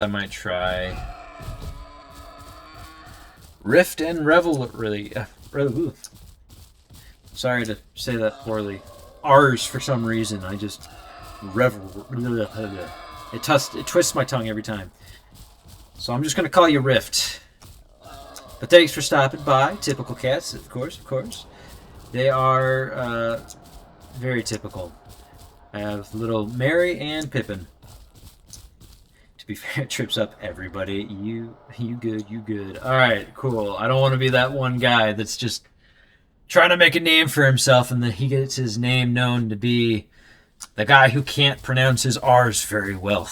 I might try Rift and Revelry. Sorry to say that poorly. R's for some reason. I just revel. It twists my tongue every time. So I'm just gonna call you Rift. But thanks for stopping by. Typical cats, of course. They are very typical. I have little Mary and Pippin. To be fair, it trips up everybody. You good. Alright, cool. I don't want to be that one guy that's just trying to make a name for himself and then he gets his name known to be the guy who can't pronounce his R's very well.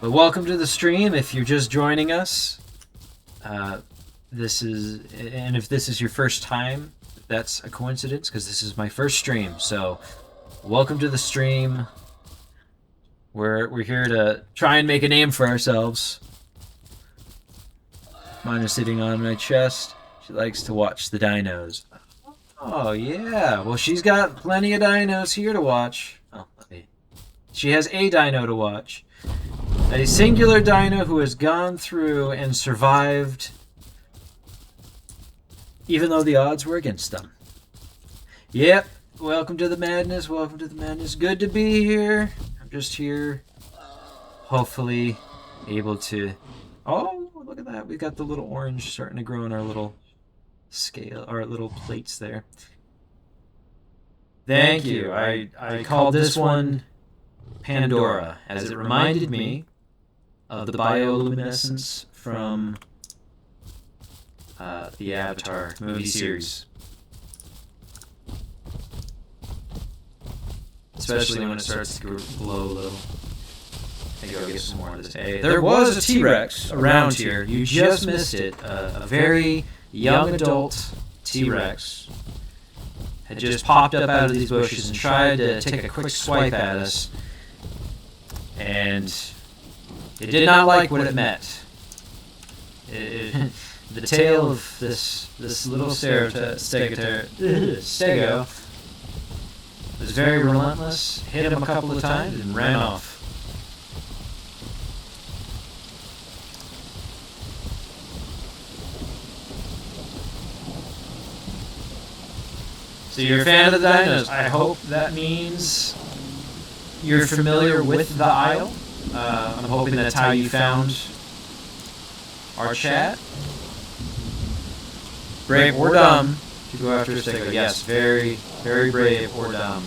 But welcome to the stream if you're just joining us. And if this is your first time, that's a coincidence because this is my first stream. So, welcome to the stream. We're here to try and make a name for ourselves. Mine is sitting on my chest. She likes to watch the dinos. Oh yeah, well she's got plenty of dinos here to watch. Oh, she has a dino to watch. A singular dino who has gone through and survived even though the odds were against them. Yep, welcome to the madness, Good to be here. I'm just here, hopefully able to... Oh, look at that. We got the little orange starting to grow in our little scale, our little plates there. Thank you. I called this one Pandora, as it reminded me of the bioluminescence from the Avatar movie series. Especially when it starts to glow a little. I think I'll get some more of this. Hey, there was a T-Rex around here. You just missed it. A very young adult T-Rex had just popped up out of these bushes and tried to take a quick swipe at us. And it did not like what it met. The tail of this little stego was very relentless, hit him a couple of times, and ran off. So you're a fan of the dinos. I hope that means you're familiar with the Isle. I'm hoping that's how you found our chat. Brave or dumb to go after a stego. Yes, very, very brave or dumb.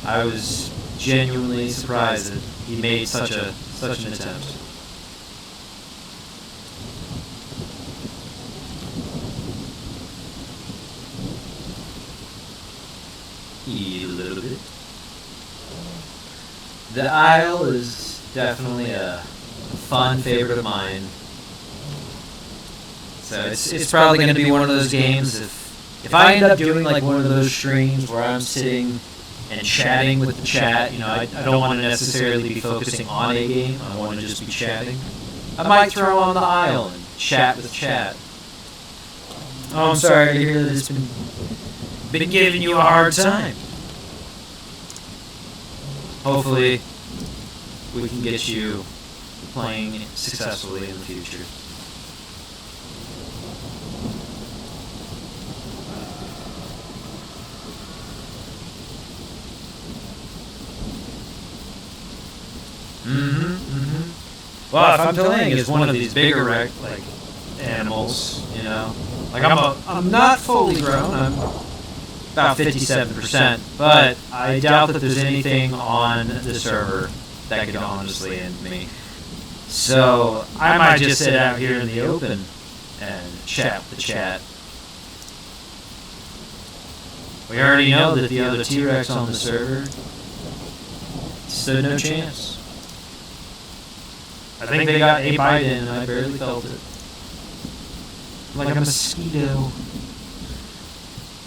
I was genuinely surprised that he made such an attempt. Eat a little bit. The Isle is definitely a fun favorite of mine. So it's probably going to be one of those games. If I end up doing like one of those streams where I'm sitting and chatting with the chat, you know, I don't want to necessarily be focusing on a game. I want to just be chatting. I might throw on the Isle and chat with chat. Oh, I'm sorry to hear that it's been giving you a hard time. Hopefully, we can get you playing successfully in the future. Well, if I'm playing as one of these bigger animals, you know, like I'm not fully grown. I'm about 57%, but I doubt that there's anything on the server that could honestly end me. So I might just sit out here in the open and chat with the chat. We already know that the other T-Rex on the server stood no chance. I think they got a bite in and I barely felt it. Like a mosquito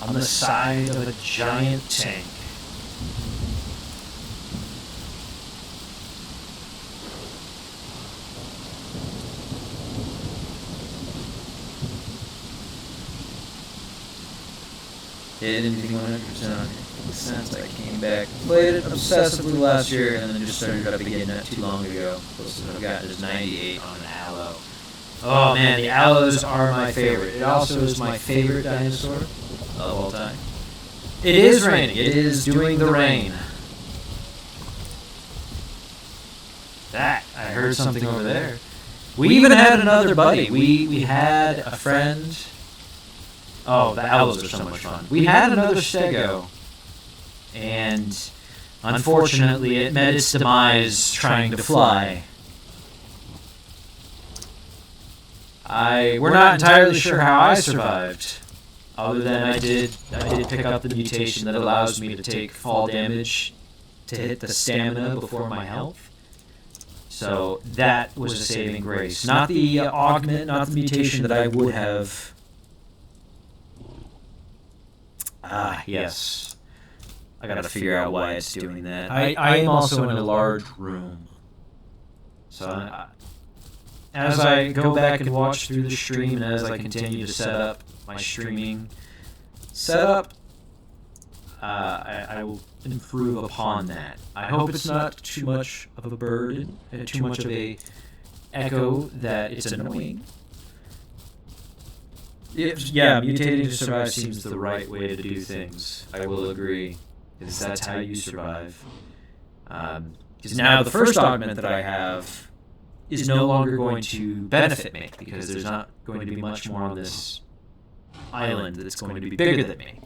on the side of a giant tank. Hit anything 100% on here. since I came back. Played it obsessively last year, and then just started up again not too long ago. Closest I've gotten is 98 on an Aloe. Oh man, the Aloes are my favorite. It also is my favorite dinosaur of all time. It is raining. It is doing the rain. That, I heard something over there. We even had another buddy. We had a friend. Oh, the owls are so much fun. We had another stego, and unfortunately it met its demise trying to fly. We're not entirely sure how I survived, other than I did pick up the mutation that allows me to take fall damage to hit the stamina before my health. So that was a saving grace. Not the augment, not the mutation that I would have. Ah, yes. I gotta figure out why it's doing that. I am also in a large room. So as I go back and watch through the stream, and as I continue to set up my streaming setup, I will improve upon that. I hope it's not too much of a burden, too much of a echo that it's annoying. Yeah, mutating to survive seems the right way to do things. I will agree, because that's how you survive. Because now the first augment that I have is no longer going to benefit me, because there's not going to be much more on this island that's going to be bigger than me.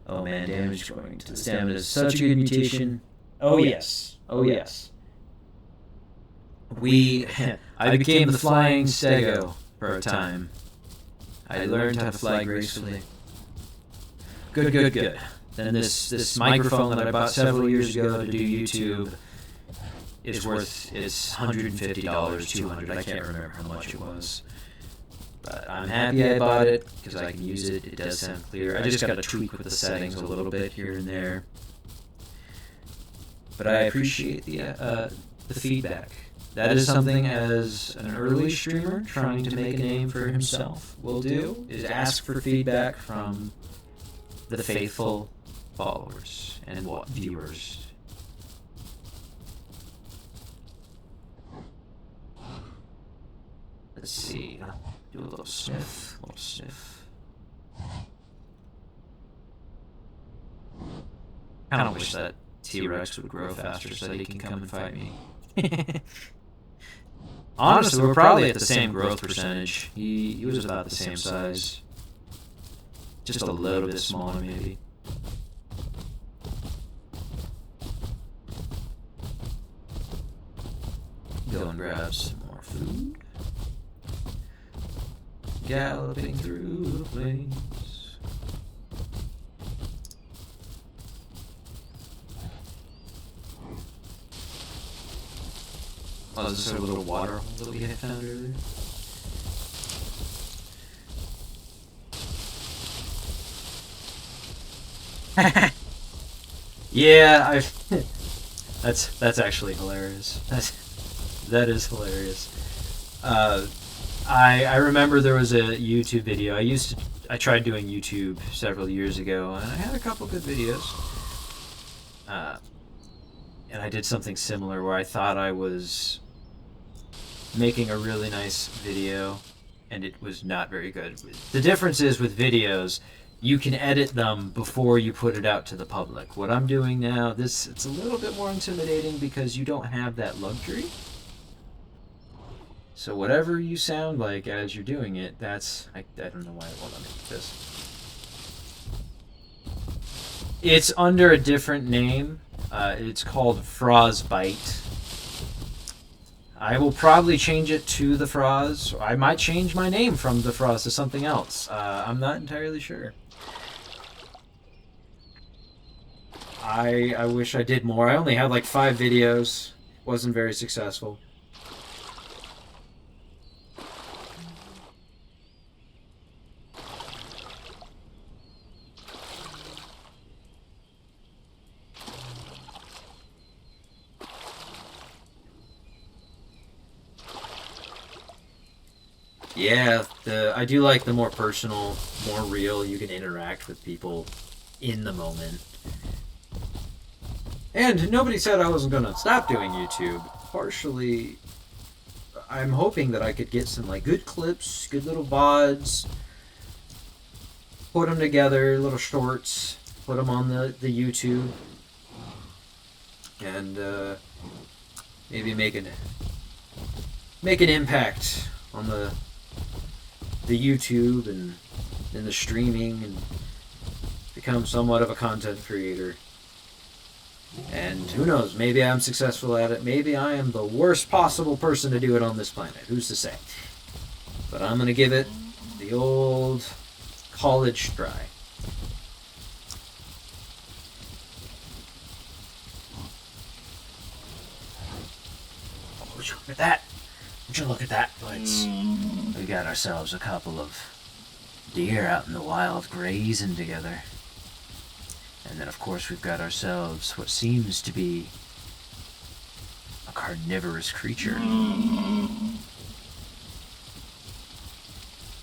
Oh man, damage going to the stamina is such a good mutation. Oh yes. Oh yes. I became the flying stego for a time. I learned how to fly gracefully. Good. Then this microphone that I bought several years ago to do YouTube is worth, it's $150, $200, I can't remember how much it was. But I'm happy I bought it, because I can use it. It does sound clear. I just got to tweak with the settings a little bit here and there. But I appreciate the feedback. That is something, as an early streamer trying to make a name for himself will do, is ask for feedback from the faithful followers and viewers. Let's see. Do a little sniff. I kind of wish that T-Rex would grow faster so that he can come and fight me. Honestly, we're probably at the same growth percentage. He was about the same size. Just a little bit smaller, maybe. Go and grab some more food. Galloping through the plains. Oh, is this a little water hole that we had found earlier? Yeah, that's actually hilarious. That is hilarious. I remember there was a YouTube video. I tried doing YouTube several years ago, and I had a couple good videos. And I did something similar where I thought I was making a really nice video, and it was not very good. The difference is with videos, you can edit them before you put it out to the public. What I'm doing now, it's a little bit more intimidating because you don't have that luxury. So whatever you sound like as you're doing it, I don't know why it won't let me do this. It's under a different name. It's called Frostbite. I will probably change it to the Froz. I might change my name from the Froz to something else. I'm not entirely sure. I wish I did more. I only had like 5 videos. Wasn't very successful. Yeah, I do like the more personal, more real. You can interact with people in the moment. And nobody said I wasn't going to stop doing YouTube. Partially, I'm hoping that I could get some like good clips, good little VODs, put them together, little shorts, put them on the YouTube, and maybe make an impact on the YouTube and the streaming, and become somewhat of a content creator. And who knows, maybe I'm successful at it. Maybe I am the worst possible person to do it on this planet. Who's to say? But I'm going to give it the old college try. Would you look at that? Would you look at that, Blitz? We got ourselves a couple of deer out in the wild grazing together. And then, of course, we've got ourselves what seems to be a carnivorous creature.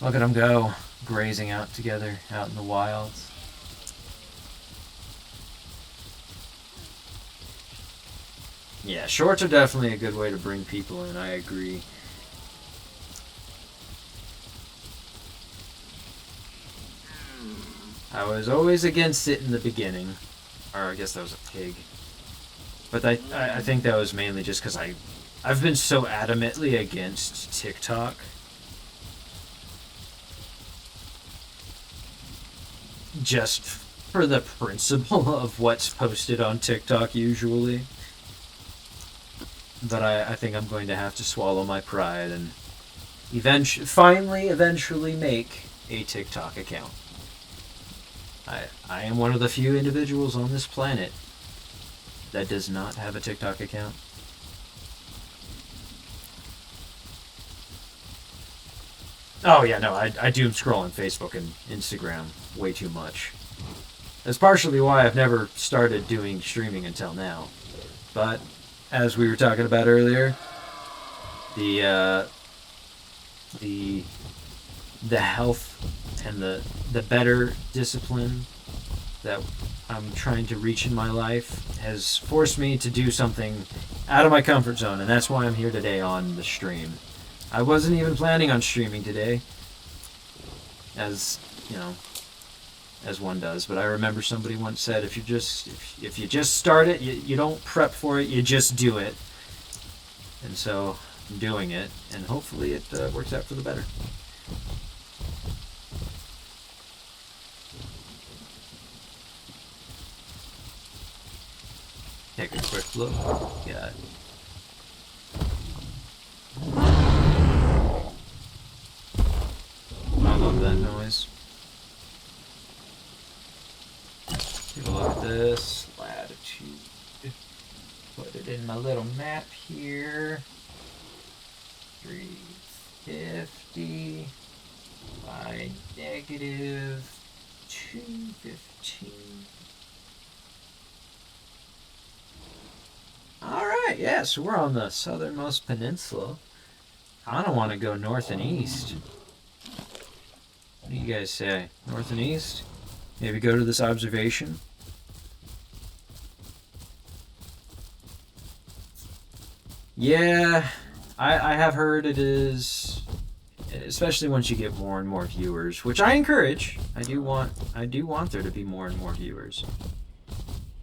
Look at them go, grazing out together, out in the wilds. Yeah, shorts are definitely a good way to bring people in, I agree. I was always against it in the beginning. Or I guess that was a pig. But I think that was mainly just because I've been so adamantly against TikTok. Just for the principle of what's posted on TikTok usually. But I think I'm going to have to swallow my pride and eventually make a TikTok account. I am one of the few individuals on this planet that does not have a TikTok account. Oh yeah, no, I doom scroll on Facebook and Instagram way too much. That's partially why I've never started doing streaming until now. But as we were talking about earlier, the health and the better discipline that I'm trying to reach in my life has forced me to do something out of my comfort zone, and that's why I'm here today on the stream. I wasn't even planning on streaming today, as you know, as one does, but I remember somebody once said, if you just start it, you don't prep for it, you just do it. And so I'm doing it, and hopefully it works out for the better. Take a quick look. Got I love that noise. Take a look at this latitude. Put it in my little map here. 350 by negative 215. Alright, yeah, so we're on the southernmost peninsula. I don't want to go north and east. What do you guys say? North and east? Maybe go to this observation? Yeah, I have heard it is, especially once you get more and more viewers, which I encourage. I do want there to be more and more viewers.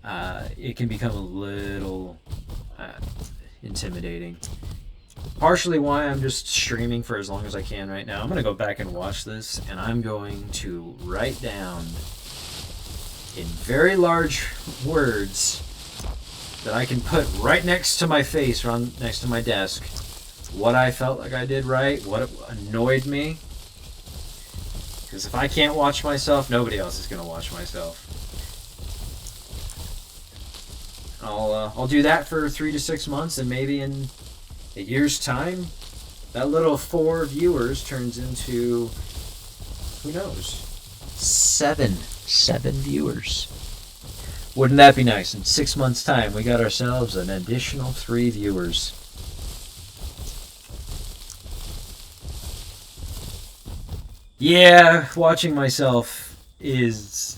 It can become a little intimidating. Partially why I'm just streaming for as long as I can right now. I'm going to go back and watch this, and I'm going to write down in very large words that I can put right next to my face, right next to my desk, what I felt like I did right, what annoyed me. Because if I can't watch myself, nobody else is going to watch myself. I'll do that for 3 to 6 months, and maybe in a year's time, that little 4 viewers turns into, who knows, 7 viewers. Wouldn't that be nice? In 6 months' time, we got ourselves an additional 3 viewers. Yeah, watching myself is